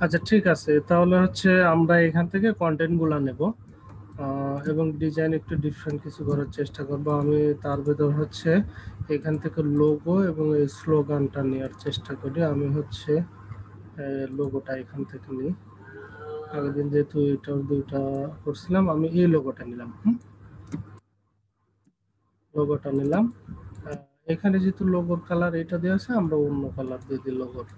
আচ্ছা ঠিক আছে, তাহলে হচ্ছে আমরা এখান থেকে কন্টেন্ট গুলা নেব, এবং ডিজাইন একটু ডিফারেন্ট কিছু করার চেষ্টা করব। আমি তার ভেতর হচ্ছে এখান থেকে লোগো এবং এই স্লোগানটা নেওয়ার চেষ্টা করি। আমি হচ্ছে লোগোটা এখান থেকে নিই। আগের দিন যেহেতু এটার দুইটা করছিলাম, আমি এই লোগোটা নিলাম। লোগোটা নিলাম। আহ, এখানে যেহেতু লোগোর কালার এটা দেওয়া আছে, আমরা অন্য কালার দিয়ে দিই লোগোর।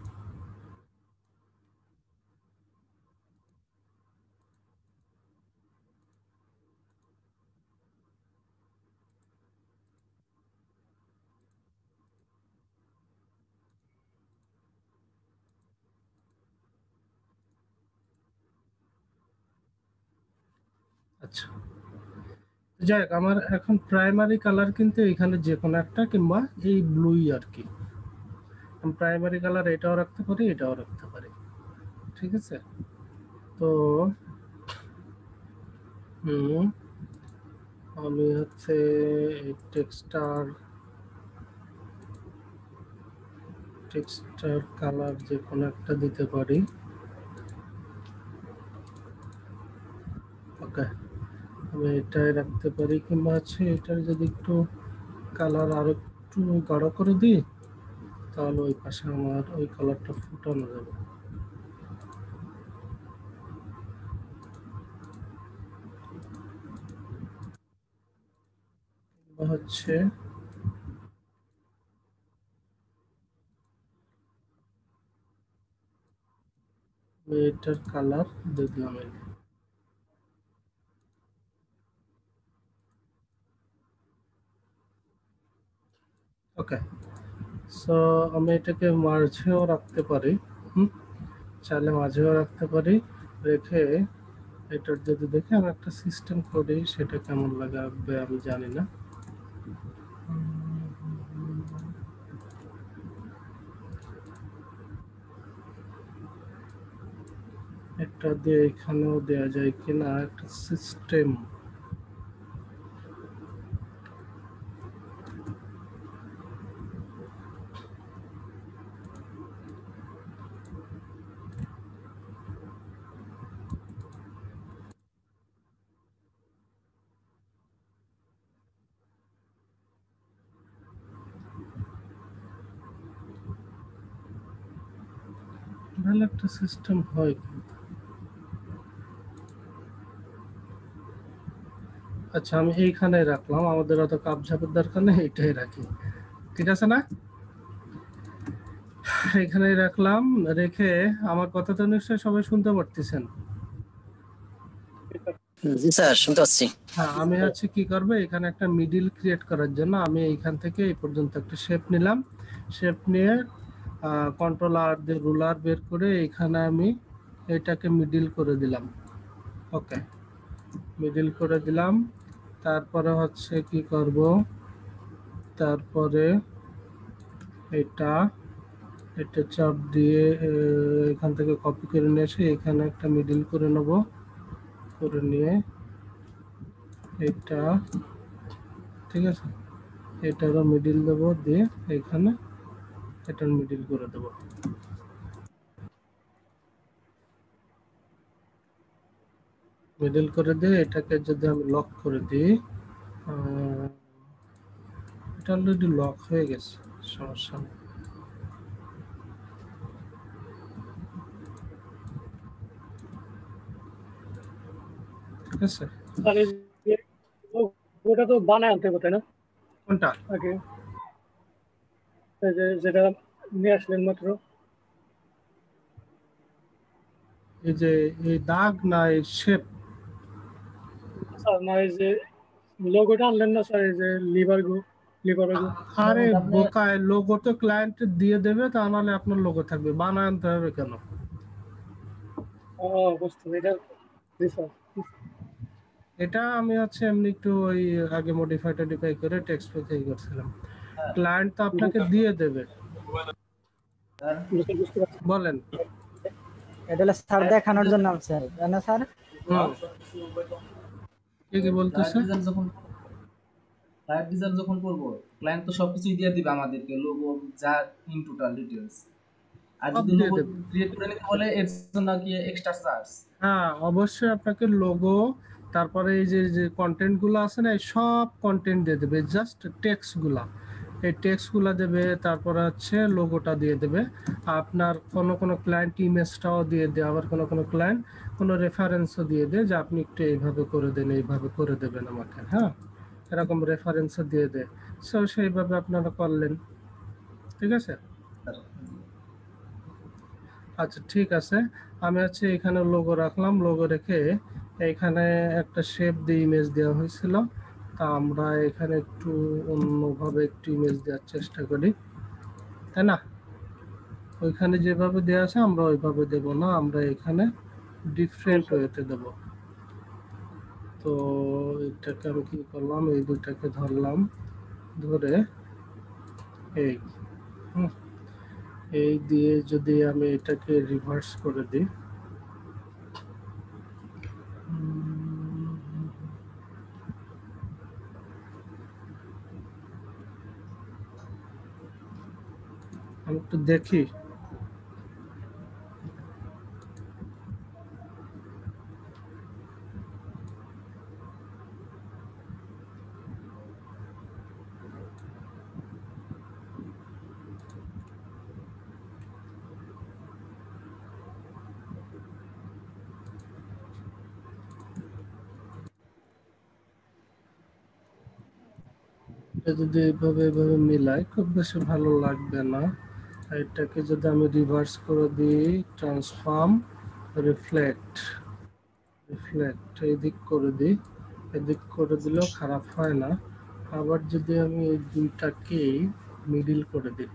আচ্ছা, যাই হোক, আমার এখন প্রাইমারি কালার কিন্তু এখানে যে কোনো একটা, কিংবা এই ব্লুই আর কি। প্রাইমারি কালার এটাও রাখতে পারি, এটাও রাখতে পারি। ঠিক আছে। তো হুম, আমি হচ্ছে এই টেক্সটার কালার যে কোনো একটা দিতে পারি। ওকে, আমি এটাই রাখতে পারি, কিংবা হচ্ছে এটার যদি একটু কালার আরো একটু গাঢ় করে দিই, তাহলে ওই পাশে আমার ওই কালারটা ফুটানো যাবে। বা হচ্ছে এটার কালার দেখলাম। ওকে, সো আমি এটাকে মাঝেও রাখতে পারি। হুম, চাইলে মাঝেও রাখতে পারি। রেখে এটার যদি দেখে আমি একটা সিস্টেম করি, সেটা কেমন লাগবে আমি জানি না। একটা দিয়ে এখানেও দেয়া যায় কিনা একটা সিস্টেম। ভালো একটা সিস্টেম হয় কিন্তু। আচ্ছা, আমি এইখানে রাখলাম, আমাদের অত কাপঝাপের দরকার নেই, এইটাই রাখি। ঠিক আছে না? এখানেই রাখলাম। রেখে আমার কথা তো নিশ্চয়ই সবাই শুনতে পারতেছেন। জি স্যার, শুনতে পাচ্ছি। হ্যাঁ, আমি হচ্ছে কি করবো, এখানে একটা মিডিল ক্রিয়েট করার জন্য আমি এইখান থেকে এই পর্যন্ত একটা শেপ নিলাম। শেপ নিয়ে কন্ট্রোল আর দিয়ে রুলার বের করে এখানে আমি এটাকে মিডিল করে দিলাম। ওকে, মিডিল করে দিলাম। তারপরে হচ্ছে কি করব, তারপরে এটা এটা চাপ দিয়ে এখান থেকে কপি করে নিয়ে এসে এখানে একটা মিডিল করে নেব। করে নিয়ে এটা, ঠিক আছে, এটারও মিডিল দেবো, দিয়ে এখানে এটার মিডিল করে দেবো। মিডিল করে দিয়ে এটাকে যদি আমি লক করে দিই, এটা অলরেডি লক হয়ে গেছে, সমস্যা নেই। ঠিক আছে। স্যার এই যে ওটা তো বানায় আনতে হবে তাই না কোনটা? আগে? এই যে যেটা নিয়ে আসলেন মাত্র, এই যে এই দাগ না এই শেপ? স্যার না এই যে লোগোটা আনলেন না স্যার, এই যে লিভার আরে বোকায়, লোগো তো ক্লায়েন্ট দিয়ে দেবে, তা নাহলে আপনার লোগো থাকবে, বানায় আনতে হবে কেন? ও বুঝতে এটা। জি স্যার। এটা আমি হচ্ছে এমনি একটু ওই আগে মডিফাই টডিফাই করে টেক্সট পেজ করছিলাম। ক্লায়েন্ট তো আপনাকে দিয়ে দেবে। বুঝতে পারছি। বলেন। এটা হলো স্যার দেখানোর জন্য স্যার, তাই না স্যার? কি বলতেছে? লাইভ ডিজাইন যখন করব, ক্লায়েন্ট তো সবকিছুই দিয়ে দিবে আমাদেরকে, লোগো যা ইন টোটাল ডিটেইলস। আর সব যদি দিয়ে লোগো দেবে। ক্রিয়েট করে নিতে বলে এর জন্য কি এক্সট্রা চার্জ? হ্যাঁ, অবশ্যই আপনাকে লোগো, তারপরে এই যে যে কন্টেন্ট গুলো আছে না, এই সব কন্টেন্ট দিয়ে দেবে, জাস্ট টেক্সট গুলা, এই টেক্সট গুলা দেবে, তারপরে হচ্ছে লোগোটা দিয়ে দেবে। আপনার কোনো কোনো ক্লায়েন্ট ইমেজটাও দিয়ে দেয়, আবার কোনো কোনো ক্লায়েন্ট কোনো রেফারেন্সও দিয়ে দেয় যে আপনি একটু এইভাবে করে দেন, এইভাবে করে দেবেন আমাকে, হ্যাঁ, এরকম রেফারেন্সও দিয়ে দেয়। সো সেইভাবে আপনারা করলেন, ঠিক আছে। স্যার আচ্ছা, ঠিক আছে। আমি হচ্ছে এখানে লোগো রাখলাম, লোগো রেখে এখানে একটা শেপ দিয়ে ইমেজ দেওয়া হয়েছিল, তা আমরা এখানে একটু অন্যভাবে একটু ইমেজ দেওয়ার চেষ্টা করি, তাই না? ওইখানে যেভাবে দেওয়া আছে আমরা ওইভাবে দেব না, আমরা এখানে ডিফারেন্ট ওয়েতে দেব। তো এটাকে আমি কি করলাম, এই দুটাকে ধরলাম, ধরে এই হুম, এই দিয়ে যদি আমি এটাকে রিভার্স করে দিই, আমি একটু দেখি। এটা যদি এইভাবে এইভাবে মিলাই খুব বেশি ভালো লাগবে না। এটাকে যদি আমি রিভার্স করে দিই, ট্রান্সফর্ম, রিফ্লেক্ট, রিফ্লেক্ট এদিক করে দিই, এদিক করে দিলেও খারাপ হয় না। আবার যদি আমি এই দুইটাকেই মিডিল করে দিই,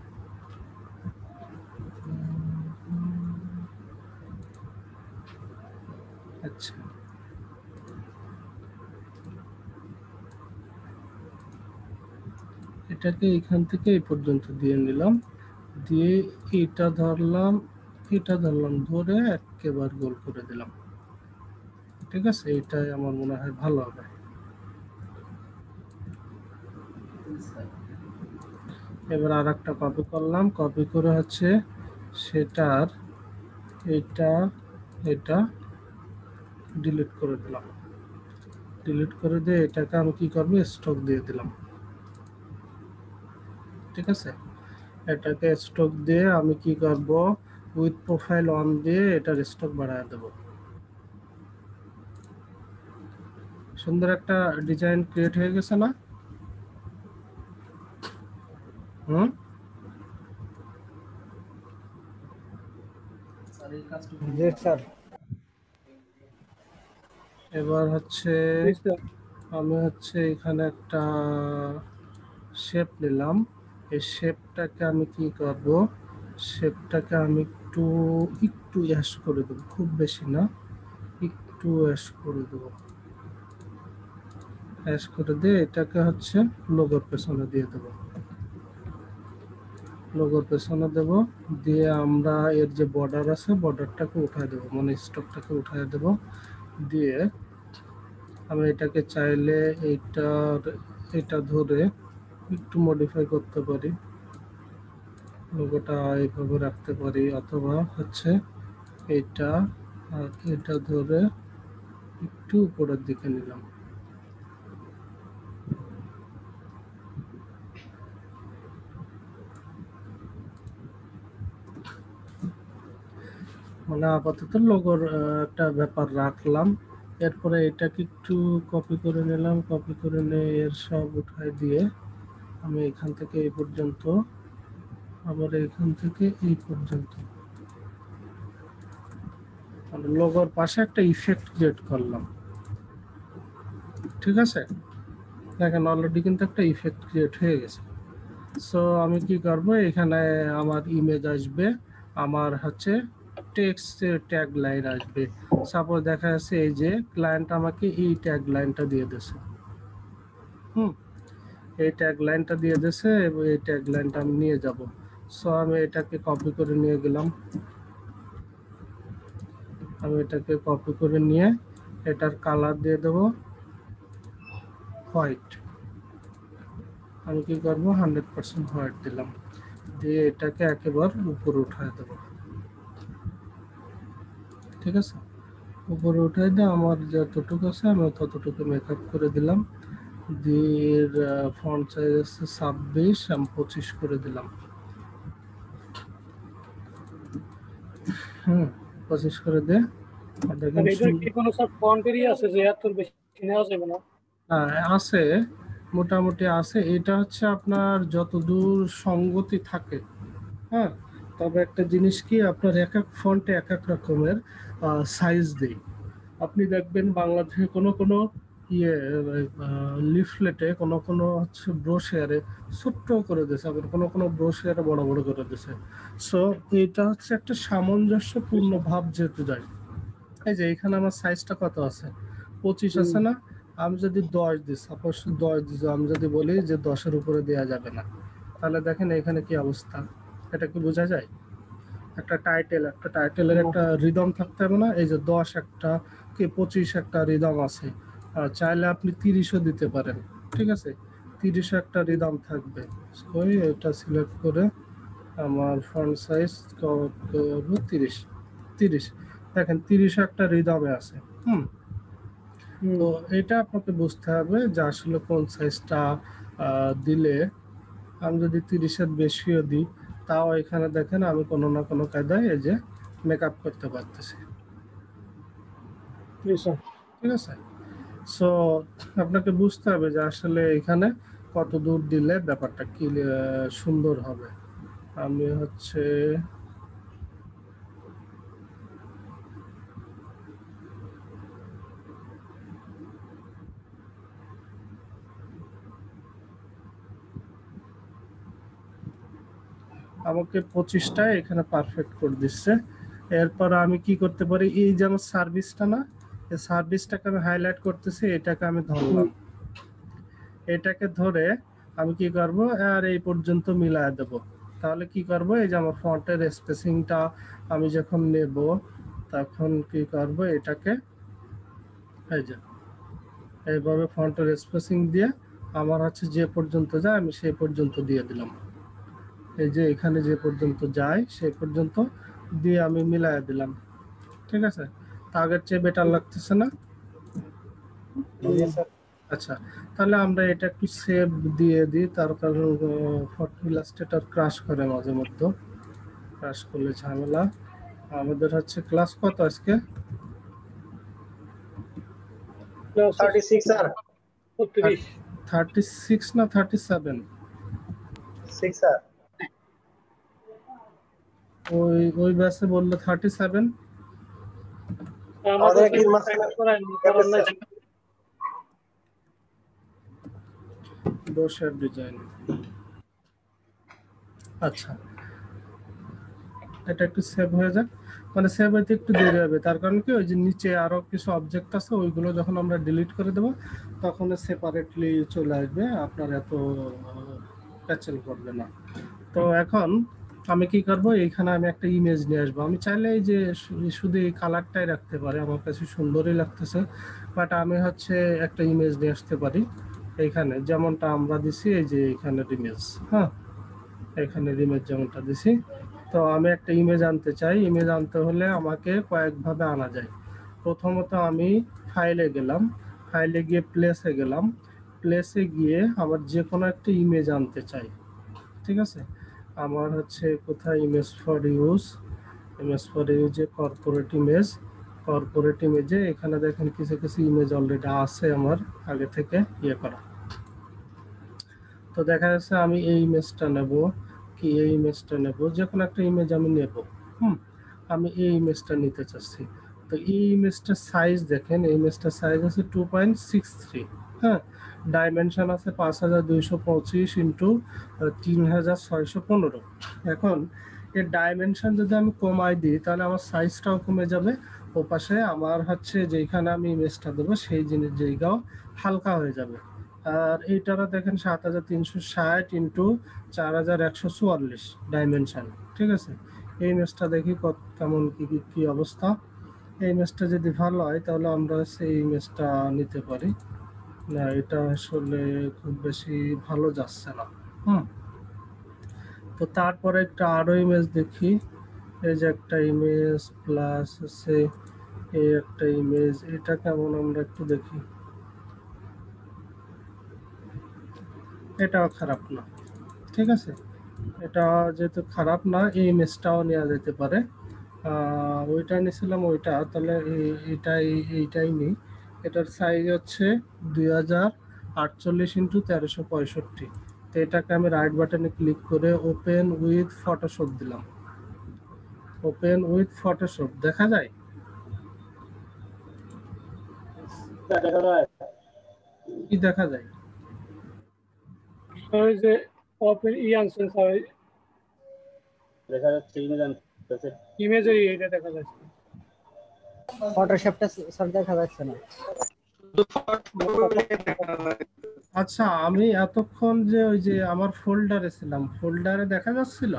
আচ্ছা, এটাকে এখান থেকে এই পর্যন্ত দিয়ে নিলাম, দিয়ে এটা ধরলাম, এটা ধরলাম, ধরে একেবারে গোল করে দিলাম, ঠিক আছে। এটাই আমার মনে হয় ভালো হবে। স্যার এবার আর একটা কপি করলাম, কপি করে হচ্ছে সেটার এটা এটা ডিলিট করে দিলাম, ডিলিট করে দিয়ে এটাকে আমি কি করবো, স্টক দিয়ে দিলাম, ঠিক আছে। এটাকে স্টক দিয়ে আমি কি করব, উইথ প্রোফাইল অন দিয়ে এটার স্টক বাড়ায় দেব। সুন্দর একটা ডিজাইন ক্রিয়েট হয়ে গেছে না? হুম, স্যার এই কাজটুকু জি বুঝলাম না। স্যার। এবার হচ্ছে আমি হচ্ছে এখানে একটা শেপ নিলাম, এই শেপটাকে আমি কি করব, শেপটাকে আমি একটু একটু অ্যাশ করে দেবো, খুব বেশি না, একটু অ্যাশ করে দেবো, অ্যাশ করে দিয়ে এটাকে হচ্ছে লোগোর পেছনে দিয়ে দেবো, লোগোর পেছনে দেব। দিয়ে আমরা এর যে বর্ডার আছে বর্ডারটাকে উঠায় দেবো, মানে স্টকটাকে উঠায় দেব। দিয়ে আমি এটাকে চাইলে এইটার এটা ধরে একটু মডিফাই করতে পারি, লোগোটা এইভাবে রাখতে পারি, অথবা হচ্ছে এটা আর এটা ধরে একটু উপরের দিকে নিলাম, মানে আপাতত লোগোর একটা ব্যাপার রাখলাম। এরপরে এটাকে একটু কপি করে নিলাম, কপি করে নিয়ে এর সব উঠায় দিয়ে আমি এখান থেকে এই পর্যন্ত, আবার এখান থেকে এই পর্যন্ত, মানে লোগোর পাশে একটা ইফেক্ট ক্রিয়েট করলাম, ঠিক আছে। দেখেন অলরেডি কিন্তু একটা ইফেক্ট ক্রিয়েট হয়ে গেছে। সো আমি কি করব, এখানে আমার ইমেজ আসবে, আমার হচ্ছে টেক্সট ট্যাগ লাইন আসবে। সাপোজ দেখা যাচ্ছে এই যে ক্লায়েন্ট আমাকে এই ট্যাগ লাইনটা দিয়ে দিয়েছে, হুম, এই ট্যাগ লাইনটা দিয়ে দিয়েছে এবং এই ট্যাগ লাইনটা আমি নিয়ে যাব। সো আমি এটাকে কপি করে নিয়ে গেলাম, আমি এটাকে কপি করে নিয়ে এটার কালার দিয়ে দেব হোয়াইট, আমি কি করবো 100% হোয়াইট দিলাম, দিয়ে এটাকে একেবারে উপরে উঠায় দেবো। ঠিক আছে, উপরে উঠাই দিয়ে আমার যতটুকু আছে আমি ততটুকু মেকআপ করে দিলাম, দিয়ে ফন্ট সাইজ আছে 26, আমি 25 করে দিলাম। 25 করে দে। আর দেখেন এটার কি কোনো সব ফন্টেরই আছে যে এত বেশি নেওয়া যাবে না? আছে, মোটামুটি আছে। এটা হচ্ছে আপনার যতদূর সঙ্গতি থাকে। হ্যাঁ, তবে একটা জিনিস কি, আপনার এক এক ফন্টে এক এক রকমের সাইজ দেই। আপনি দেখবেন বাংলাদেশে কোনো কোনো ইয়ে লিফলেটে কোনো কোনো হচ্ছে ব্রোশিয়ারে ছোট্ট করে দিয়েছে, আবার কোনো কোনো ব্রোশিয়ারে বড় বড় করে দিয়েছে। সো এটা হচ্ছে একটা সামঞ্জস্যপূর্ণ ভাব যেহেতু যায়। এই যে এখানে আমার সাইজটা কত আছে, 25 আছে না? আমি যদি 10 দিই, সাপোজ 10 দিই, আমি যদি বলি যে 10-এর উপরে দেওয়া যাবে না, তাহলে দেখেন এখানে কি অবস্থা। এটা কি বোঝা যায়? একটা টাইটেলের একটা রিদম থাকতে হবে না? এই যে 10 একটা কি 25 একটা রিদম আছে, আর চাইলে আপনি 30ও দিতে পারেন। ঠিক আছে, 30 একটা রিদম থাকবে। ওই এটা সিলেক্ট করে আমার ফন্ট সাইজ করব 30। 30 দেখেন 30 একটা রিদমে আছে। তো এটা আপনাকে বুঝতে হবে যে আসলে কোন সাইজটা দিলে, আমি যদি 30-এর বেশিও দিই তাও এখানে দেখেন আমি কোনো না কোনো কায়দায় এই যে মেকআপ করতে পারতেছি। ঠিক আছে, সো আপনাকে বুঝতে হবে যে আসলে এখানে কত দূর দিলে ব্যাপারটা কি সুন্দর হবে। আমি হচ্ছে আমাকে 25টায় এখানে পারফেক্ট করে দিচ্ছে। এরপর আমি কি করতে পারি, এই যে আমার সার্ভিসটা না, এই সার্ভিসটাকে আমি হাইলাইট করতেছি, এটাকে আমি ধরলাম। এটাকে ধরে আমি কি করব, আর এই পর্যন্ত মিলায় দেব। তাহলে কি করব, এই যে আমার ফন্টের স্পেসিংটা আমি যখন নেব তখন কি করব, এটাকে এই যে এইভাবে ফন্টের স্পেসিং দিয়ে আমার হচ্ছে যে পর্যন্ত যায় আমি সেই পর্যন্ত দিয়ে দিলাম। এই যে এখানে যে পর্যন্ত যায় সেই পর্যন্ত দিয়ে আমি মিলায় দিলাম। ঠিক আছে, তা আগের চেয়ে বেটার লাগতেছে না? আচ্ছা, তাহলে আমরা এটা একটু সেভ দিয়ে দিই, তার কারণ ফটো ইলাস্ট্রেটর ক্রাশ করে মাঝে মধ্যে, ক্রাশ করলে ঝামেলা। আমাদের হচ্ছে ক্লাস কত আজকে? 36 স্যার। 36 না 37? 6 স্যার। ওই ব্যাচে বললো 37। আমাদের কি মাসখানে ব্রোশার ডিজাইন। আচ্ছা, এটা একটু সেভ হয়ে যাক, মানে সেভ হইতে একটু দেরি হবে। তার কারণ কি, ওই যে নিচে আরো কিছু অবজেক্ট আছে, ওইগুলো যখন আমরা ডিলিট করে দেবো তখন সেপারেটলি চলে আসবে, আপনার এত প্যাচেল করবে না। তো এখন আমি কি করব, এইখানে আমি একটা ইমেজ নিয়ে আসবো। আমি চাইলে এই যে শুধু এই কালারটাই রাখতে পারি, আমার কাছে সুন্দরই লাগতেছে, বাট আমি হচ্ছে একটা ইমেজ নিয়ে আসতে পারি এইখানে, যেমনটা আমরা দিছি এই যে এখানের ইমেজ। হ্যাঁ, এখানের ইমেজ যেমনটা দিছি। তো আমি একটা ইমেজ আনতে চাই। ইমেজ আনতে হলে আমাকে কয়েকভাবে আনা যায়। প্রথমত আমি ফাইলে গেলাম, ফাইলে গিয়ে প্লেসে গেলাম, প্লেসে গিয়ে আমার যে কোনো একটা ইমেজ আনতে চাই। ঠিক আছে, আমার হচ্ছে কোথায় image for use, image for ইউজে কর্পোরেট ইমেজ, কর্পোরেট ইমেজে এখানে দেখেন কিছু কিছু ইমেজ অলরেডি আছে আমার আগে থেকে ইয়ে করা। তো দেখা যাচ্ছে আমি এই ইমেজটা নেব, কি এই ইমেজটা নেব, যে কোনো একটা ইমেজ আমি নেব। আমি এই ইমেজটা নিতে চাচ্ছি। তো এই ইমেজটার সাইজ দেখেন, এই ইমেজটার সাইজ আছে 2.63। হ্যাঁ, ডাইমেনশন আছে 5225 ইন্টু 3615। এখন এর ডাইমেনশন যদি আমি কমাই দিই তাহলে আমার সাইজটাও কমে যাবে, ও পাশে আমার হচ্ছে যেখানে আমি ইমেজটা দেবো সেই জিনিস জায়গাও হালকা হয়ে যাবে। আর এইটারও দেখেন 7360 ইন্টু 4144 ডাইমেনশন। ঠিক আছে, এই ইমেজটা দেখি কেমন কি অবস্থা। এই ইমেজটা যদি ভালো হয় তাহলে আমরা সেই ইমেজটা নিতে পারি। না, এটা আসলে খুব বেশি ভালো যাচ্ছে না। তো তারপরে একটা আরো ইমেজ দেখি। এই যে একটা ইমেজ প্লাস আছে এই একটা ইমেজ, এটা কেমন আমরা একটু দেখি। এটাও খারাপ না, ঠিক আছে। এটা যেহেতু খারাপ না, এই ইমেজটাও নেওয়া যেতে পারে। ওইটা নিয়েছিলাম ওইটা, তাহলে এইটাই নিই। এটার সাইজ হচ্ছে 2048x1365। তো এটাকে আমি রাইট বাটনে ক্লিক করে ওপেন উইথ ফটোশপ দিলাম। ওপেন উইথ ফটোশপ দেখা যায়। কি দেখা যায়? স্যার এই যে ওপেন আনছেন স্যার, দেখা যাচ্ছে ইমেজ আনতেছে। ইমেজের এটা দেখা যাচ্ছে। ফটোশপটা স্যার দেখা যাচ্ছে না। আচ্ছা, আমি এতক্ষণ যে ওই যে আমার ফোল্ডারে ছিলাম, ফোল্ডারে দেখা যাচ্ছিল।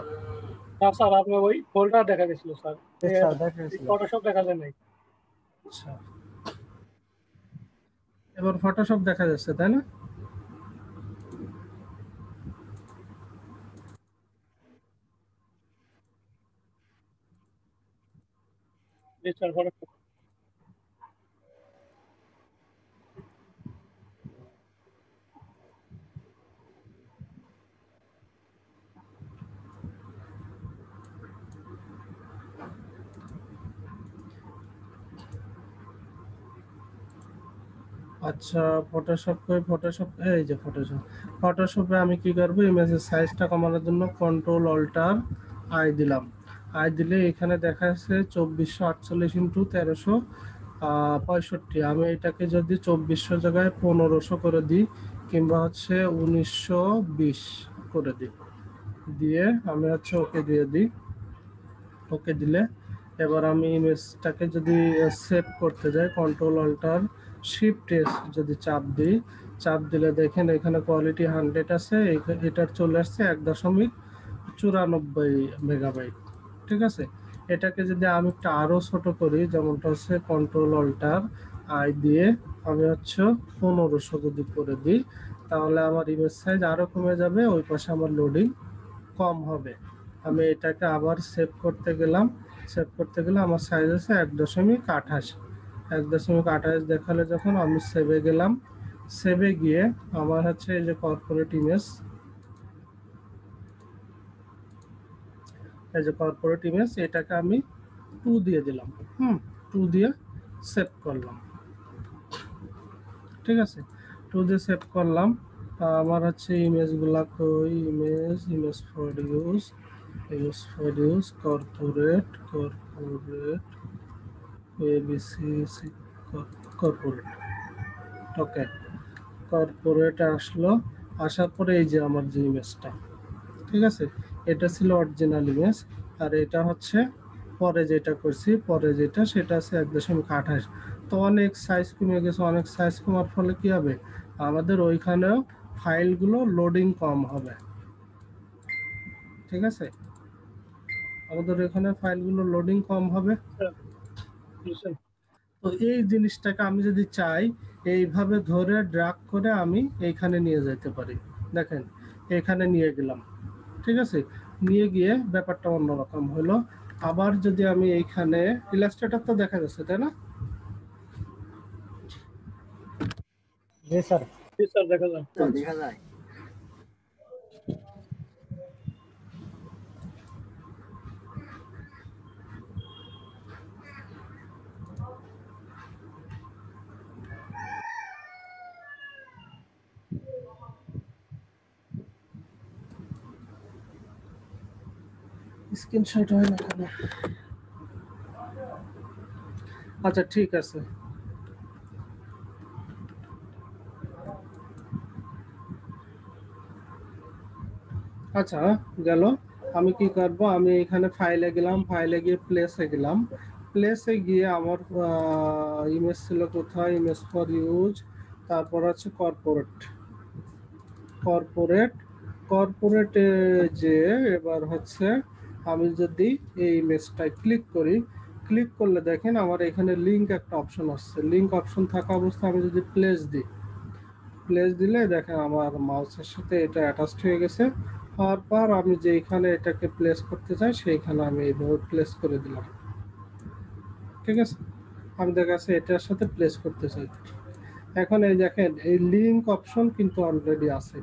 না স্যার, আপনার ওই ফোল্ডার দেখা গেছিল স্যার, স্যার দেখা যাচ্ছিল। ফটোশপ দেখা যায় নাই। আচ্ছা, এবার ফটোশপ দেখা যাচ্ছে তাই না? জি স্যার, ফটোশপ। আচ্ছা, ফটোশপ কই? ফটোশপ এই যে ফটোশপ। ফটোশপে আমি কি করব, ইমেজের সাইজটা কমানোর জন্য কন্ট্রোল অল্টার আই দিলাম। আই দিলে এখানে দেখা যাচ্ছে 2448x1365। আমি এটাকে যদি 2400 জায়গায় 1500 করে দিই, কিংবা হচ্ছে 1920 করে দিই, দিয়ে আমি হচ্ছে ওকে দিয়ে দিই। ওকে দিলে এবার আমি ইমেজটাকে যদি সেভ করতে যাই, কন্ট্রোল অল্টার শিফট এস যদি চাপ দিই, চাপ দিলে দেখেন এখানে কোয়ালিটি 100 আছে, এটার চলে আসছে 1.94 মেগাবাইট, ঠিক আছে। এটাকে যদি আমি একটু আরও ছোট করি, যেমনটা হচ্ছে কন্ট্রোল অল্টার আই দিয়ে আমি হচ্ছে 1500 যদি করে দিই, তাহলে আমার ইমেজ সাইজ আরও কমে যাবে, ওই পাশে আমার লোডিং কম হবে। আমি এটাকে আবার সেভ করতে গেলাম, সেভ করতে গেলে আমার সাইজ আছে 1.28। 1.28 দেখালে যখন আমি সেভে গেলাম, সেভে গিয়ে আমার হচ্ছে এই যে কর্পোরেট ইমেজ, এই যে কর্পোরেট ইমেজ, এটাকে আমি 2 দিয়ে দিলাম। 2 দিয়ে সেভ করলাম, ঠিক আছে। 2 দিয়ে সেভ করলাম। আমার হচ্ছে ইমেজগুলা কই, image for use corporate ABC corporate. Okay, corporate আসলো, আসার পরে এই যে আমার যে ইমেজটা, ঠিক আছে, এটা ছিল অরিজিনাল ইমেজ। আর এটা হচ্ছে পরে যেটা করছি, পরে যেটা সেটা আছে 1.28। তো অনেক সাইজ কমে গেছে, অনেক সাইজ কমার ফলে কি হবে, আমাদের ওইখানেও ফাইলগুলো লোডিং কম হবে, ঠিক আছে। আমাদের এখানে ফাইলগুলো লোডিং কম হবে। স্যার বুঝছেন? তো এই জিনিসটাকে আমি যদি চাই, এইভাবে ধরে ড্রাগ করে আমি এইখানে নিয়ে যেতে পারি। দেখেন, এখানে নিয়ে গেলাম, ঠিক আছে। নিয়ে গিয়ে ব্যাপারটা অন্যরকম হলো। আবার যদি আমি এইখানে ইলাস্ট্রেটর তো দেখা যাচ্ছে তাই না? জি স্যার। জি স্যার, দেখা যায়। দেখা যায়। স্ক্রিনশট হয় না কেন? আচ্ছা, ঠিক আছে। আচ্ছা, গেল। আমি কি করব, আমি এখানে ফাইলে গেলাম, ফাইলে গিয়ে প্লেসে গেলাম। প্লেসে গিয়ে আমার ইমেজ ছিল কোথায়, ইমেজ ফর ইউজ, তারপর আছে কর্পোরেট। কর্পোরেট কর্পোরেটে যে এবার হচ্ছে আমি যদি এই ইমেজটায় ক্লিক করি, ক্লিক করলে দেখেন আমার এখানে লিঙ্ক একটা অপশন আসছে। লিঙ্ক অপশন থাকা অবস্থায় আমি যদি প্লেস দিই, প্লেস দিলে দেখেন আমার মাউসের সাথে এটা অ্যাটাচড হয়ে গেছে। হওয়ার পর আমি যেইখানে এটাকে প্লেস করতে চাই সেইখানে আমি এইভাবে প্লেস করে দিলাম, ঠিক আছে। আমি দেখা যাচ্ছে এটার সাথে প্লেস করতে চাই। এখন এই দেখেন এই লিঙ্ক অপশন কিন্তু অলরেডি আছে।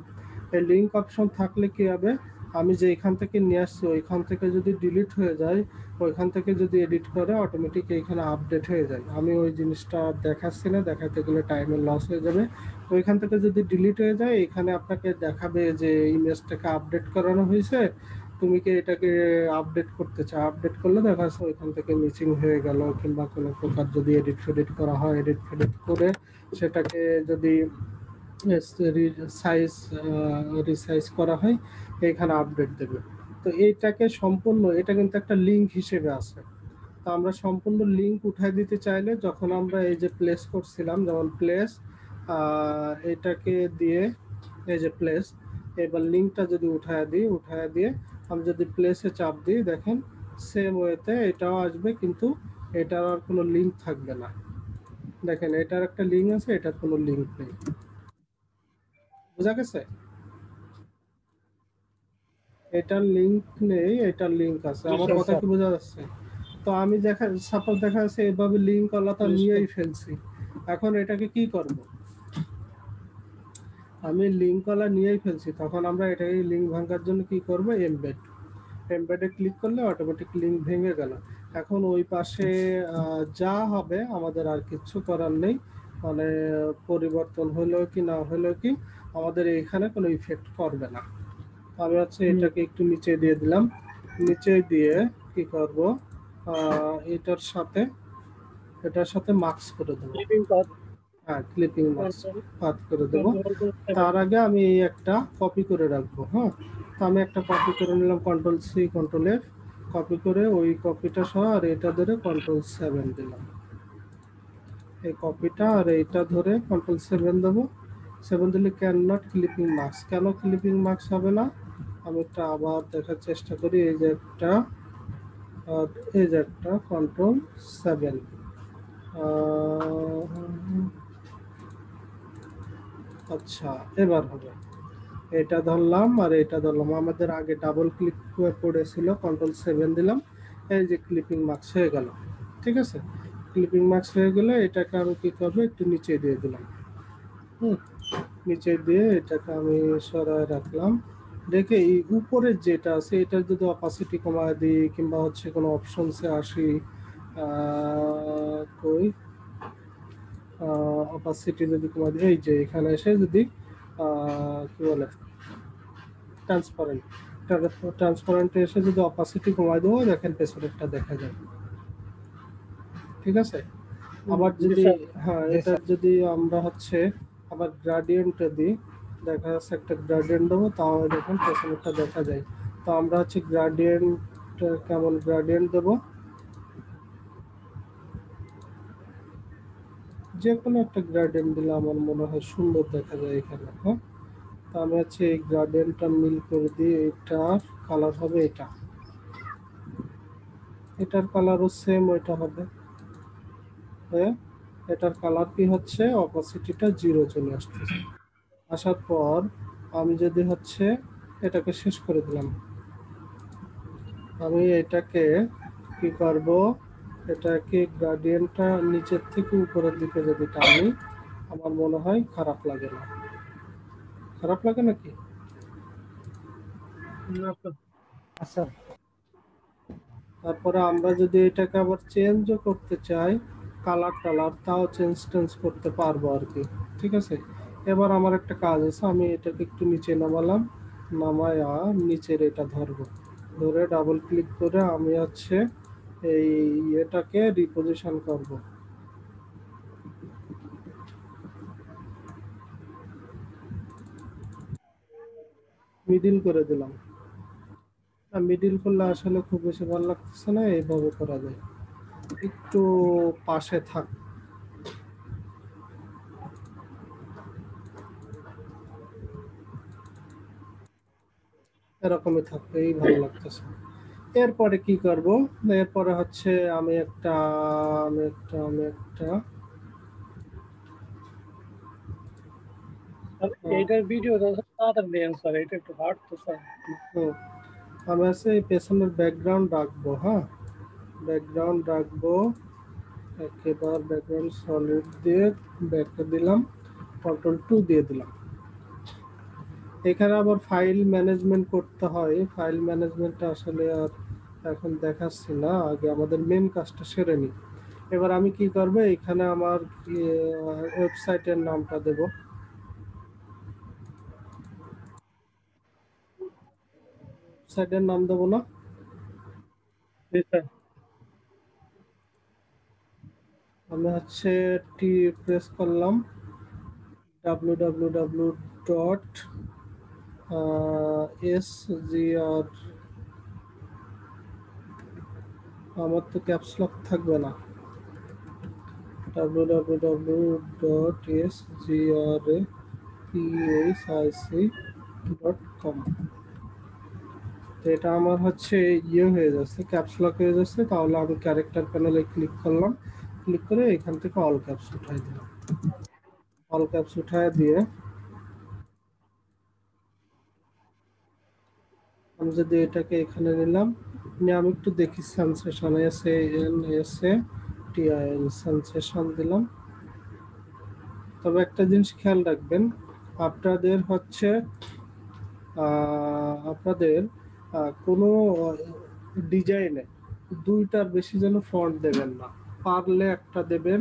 এই লিঙ্ক অপশন থাকলে কি হবে, আমি যে এখান থেকে নিয়ে আসছি ওইখান থেকে যদি ডিলিট হয়ে যায়, ওইখান থেকে যদি এডিট করে অটোমেটিক এইখানে আপডেট হয়ে যায়। আমি ওই জিনিসটা দেখাচ্ছি না, দেখাতে গেলে টাইমের লস হয়ে যাবে। ওইখান থেকে যদি ডিলিট হয়ে যায় এখানে আপনাকে দেখাবে যে ইমেজটাকে আপডেট করানো হয়েছে, তুমি কি এটাকে আপডেট করতে চাও। আপডেট করলে দেখা যাচ্ছে ওইখান থেকে মিসিং হয়ে গেল, কিংবা কোনো প্রকার যদি এডিট ফেডিট করা হয়, এডিট ফেডিট করে সেটাকে যদি সাইজ রিসাইজ করা হয় এখানে আপডেট দেবে। তো এইটাকে সম্পূর্ণ, এটা কিন্তু একটা লিঙ্ক হিসেবে আছে। তো আমরা সম্পূর্ণ লিঙ্ক উঠাই দিতে চাইলে যখন আমরা এই যে প্লেস করছিলাম, যেমন প্লেস এটাকে দিয়ে এই যে প্লেস, এবার লিঙ্কটা যদি উঠায় দিয়ে আমি যদি প্লেসে চাপ দিই, দেখেন সেম ওয়েতে এটাও আসবে, কিন্তু এটার আর কোনো লিঙ্ক থাকবে না। দেখেন এটার একটা লিঙ্ক আছে, এটার কোনো লিঙ্ক নেই। বোঝা গেছে? এটার লিঙ্ক নেই, এটার লিঙ্ক আছে। আমার জি, কথা স্যার। কি বোঝা যাচ্ছে? তো আমি সাপোজ দেখা যাচ্ছে এভাবে লিঙ্ক আলাদা নিয়েই ফেলছি। এখন এটাকে কি করব? আমি লিঙ্ক ওয়ালা নিয়েই ফেলছি, তখন আমরা এটাকে লিঙ্ক ভাঙার জন্য কি করব? এমবেডে ক্লিক করলে অটোমেটিক লিঙ্ক ভেঙে গেল। এখন ওই পাশে যা হবে আমাদের আর কিচ্ছু করার নেই, মানে পরিবর্তন হলেও কি না হলেও কি আমাদের এখানে কোনো ইফেক্ট করবে না। আমি হচ্ছে এটাকে একটু নিচে দিয়ে দিলাম, নিচে দিয়ে কি করব, এটার সাথে মার্কস করে দেবো। লিভিং পাথ হ্যাঁ, ক্লিপিং মার্কস পাথ করে দেবো। কন্ট্রোল তার আগে আমি এই একটা কপি করে রাখবো। হ্যাঁ, তো আমি একটা কপি করে নিলাম, control C control F, copy করে ওই কপিটা সহ আর এটা ধরে কন্ট্রোল 7 দিলাম। এই কপিটা আর এইটা ধরে কন্ট্রোল 7 দেবো। 7 দিলে ক্যান নট ক্লিপিং মার্কস, কেন ক্লিপিং মার্কস হবে না? আমি একটা আবার দেখার চেষ্টা করি। এই যে একটা আর এই যে একটা কন্ট্রোল 7, আচ্ছা এবার হবে। এটা ধরলাম আর এটা ধরলাম, আমাদের আগে ডাবল ক্লিক পড়েছিল, কন্ট্রোল 7 দিলাম, এই যে ক্লিপিং মার্কস হয়ে গেল। ঠিক আছে, ক্লিপিং মার্কস হয়ে গেলে এটাকে আমি কি করবো, একটু নিচে দিয়ে দিলাম। নিচে দিয়ে এটাকে আমি সরায় রাখলাম। রেখে এই উপরের যেটা আছে এটা যদি অপাসিটি কমায় দিই, কিংবা হচ্ছে কোনো অপশনসে আসি, কই অপাসিটি যদি কমায় দিই, এই যে এখানে এসে যদি কি বলে ট্রান্সপারেন্ট, ট্রান্সপারেন্টে এসে যদি অপাসিটি কমায় দেবো, দেখেন পেছনেরটা দেখা যায়। ঠিক আছে, আবার যদি হ্যাঁ এটা যদি আমরা হচ্ছে আবার গ্রাডিয়েন্টে দিই, দেখা যাচ্ছে একটা গ্রাডিয়েন্ট দেবো, তাহলে দেখুন পেছনেরটা দেখা যায়। তো আমরা হচ্ছে গ্রাডিয়েন্ট, কেমন গ্রাডিয়েন্ট দেবো, যে কোনো একটা গ্রাডিয়েন্ট দিলে আমার মনে হয় সুন্দর দেখা যায় এখানে। হ্যাঁ, তো আমি হচ্ছে এই গ্রাডিয়েন্টটা মিল করে দিই, এটার কালার হবে এটা, এটার কালারও সেম ওইটা হবে। হ্যাঁ, এটার কালার কি হচ্ছে, অপাসিটিটা 0 চলে আসতেছে। আসার পর আমি যদি হচ্ছে এটাকে শেষ করে দিলাম, আমি এটাকে কি করব, এটাকে গ্রেডিয়েন্টটা নিচের থেকে উপরের দিকে যদি টানি, আমার মনে হয় খারাপ লাগে না। খারাপ লাগে নাকি? আচ্ছা, তারপরে আমরা যদি এটাকে আবার চেঞ্জও করতে চাই, কালার টালার, তাও চেঞ্জ করতে পারবো আর কি। ঠিক আছে, এবার আমার একটা কাজ আছে, আমি এটাকে একটু নিচে নামালাম, নামায়া নিচের এটা ধরবো, ধরে ডাবল ক্লিক করে আমি হচ্ছে এই এটাকে রিপোজিশন করব। মিডিল করে দিলাম। মিডিল করলে আসলে খুব বেশি ভালো লাগতেছে না, এইভাবে করা যায়। একটু পাশে থাক, এরকমই থাকবে, এই ভালো লাগতেছে। এরপরে কি করব, এরপরে হচ্ছে আমি একটা এইটার ভিডিও তাড়াতাড়ি দেন স্যার, এটা একটু হার্ড তো স্যার। হুম, আমি আছে এই পেছনের ব্যাকগ্রাউন্ড রাখবো। হ্যাঁ, ব্যাকগ্রাউন্ড রাখবো, একেবার ব্যাকগ্রাউন্ড সলিড দিয়ে ব্যাকটা দিলাম, Ctrl+2 দিয়ে দিলাম। এখানে আবার ফাইল ম্যানেজমেন্ট করতে হয়। ফাইল ম্যানেজমেন্টটা আসলে আর এখন দেখাচ্ছি না, আগে আমাদের মেন কাজটা সেরে নিই। এবার আমি কি করব, এখানে আমার ওয়েবসাইটের নামটা দেব। ওয়েবসাইটের নাম দেবো না? জি স্যার। আমি হচ্ছে টি প্রেস করলাম www.sgr, আমার তো ক্যাপস লক থাকবে না, www.sgraphic.com। তো এটা আমার হচ্ছে ইয়ে হয়ে যাচ্ছে, ক্যাপস লক হয়ে যাচ্ছে। তাহলে আমি ক্যারেক্টার প্যানেলে ক্লিক করলাম, ক্লিক করে এখান থেকে অল ক্যাপস উঠাই দিলাম। অল ক্যাপস উঠায় দিয়ে আমি যদি এটাকে এখানে নিলাম, নিয়ে আমি একটু দেখি সেন্সেশন, SANSATION সেন্সেশন দিলাম। তবে একটা জিনিস খেয়াল রাখবেন, আপনাদের হচ্ছে আপনাদের কোনো ডিজাইনে দুইটার বেশি যেন ফন্ট দেবেন না। পারলে একটা দেবেন,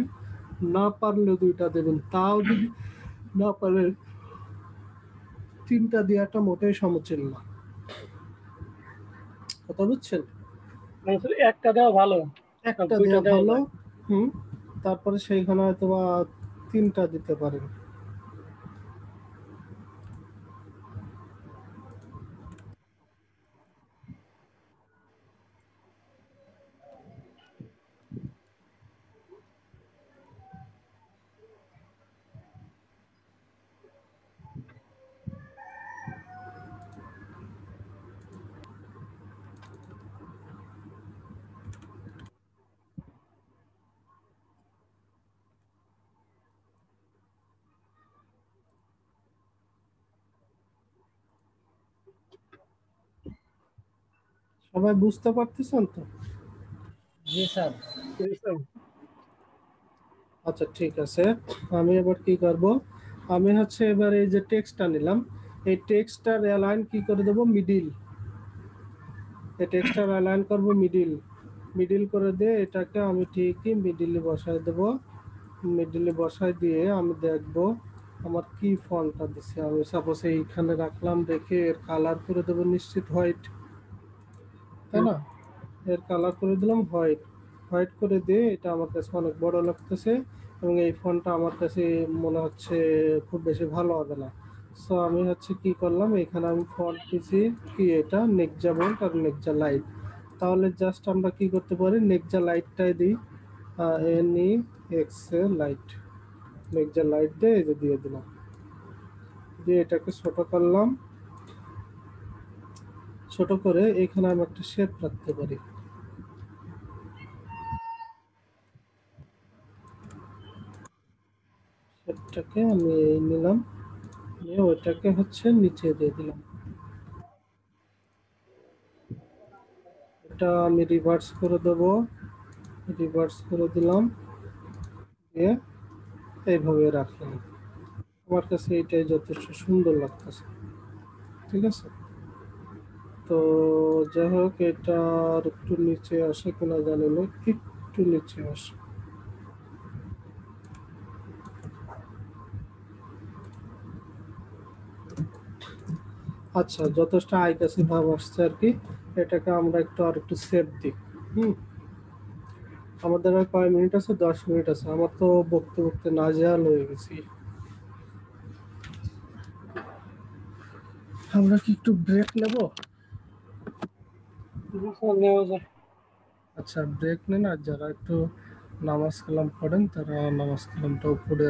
না পারলে দুইটা দেবেন। তাও যদি না পারেন, তিনটা দেওয়াটা মোটেই সমীচীন না। কথা বুঝছেন? মানে স্যার একটা দেওয়া ভালো, একটা দুইটা দেওয়া দেওয়া ভালো। যায়। তারপরে সেইখানে হয়তো বা তিনটা দিতে পারেন। সবাই বুঝতে পারতেছেন তো? জি স্যার। জি স্যার। আচ্ছা ঠিক আছে। আমি এবার কি করব, আমি হচ্ছে এবার এই যে টেক্সটটা নিলাম, এই টেক্সটটার অ্যালাইন কি করে দেব, মিডিল। এই টেক্সটটার অ্যালাইন করব মিডিল। মিডিল করে দিয়ে এটাকে আমি ঠিকই মিডিলে বসায় দেব। মিডিলে বসায় দিয়ে আমি দেখব আমার কি ফন্টটা দিছে। আমি সাপোজ এইখানে রাখলাম, রেখে এর কালার করে দেব নিশ্চিত হোয়াইট, তাই না? এর কালার করে দিলাম হোয়াইট। হোয়াইট করে দিয়ে এটা আমার কাছে অনেক বড় লাগতেছে, এবং এই ফন্টটা আমার কাছে মনে হচ্ছে খুব বেশি ভালো হবে না। সো আমি হচ্ছে কি করলাম, এখানে আমি ফন্ট দিছি কি, এটা নেকজা বোল্ড আর নেকজা লাইট। তাহলে জাস্ট আমরা কি করতে পারি, নেকজা লাইটটাই দিই, NEXA লাইট। নেকজা লাইট দিয়ে এই যে দিয়ে দিলাম, দিয়ে এটাকে ছোট করলাম। ছোট করে এখানে আমি একটা শেপ রাখতে পারি। শেপটাকে আমি নিলাম, নিয়ে ওইটাকে হচ্ছে নিচে দিয়ে দিলাম। এটা আমি রিভার্স করে দেব, রিভার্স করে দিলাম, দিয়ে এইভাবে রাখলাম। আমার কাছে এটাই যথেষ্ট সুন্দর লাগতেছে। ঠিক আছে, তো যাই হোক, এটা আর একটু নিচে আসে কিনা জানি না, একটু নিচে আসে। আচ্ছা, যথেষ্ট আই কাছে ভাব আসছে আর কি। এটাকে আমরা একটু আর একটু সেভ দিই। হুম আমাদের আর কয় মিনিট আছে, 10 মিনিট আছে। আমার তো বকতে বকতে নাজেহাল হয়ে গেছি। আমরা কি একটু ব্রেক নেব? জি স্যার, নেওয়া যায়। আচ্ছা ব্রেক নেন, আর যারা একটু নামাজ কালাম পড়েন তারা নামাজ কালামটাও পড়ে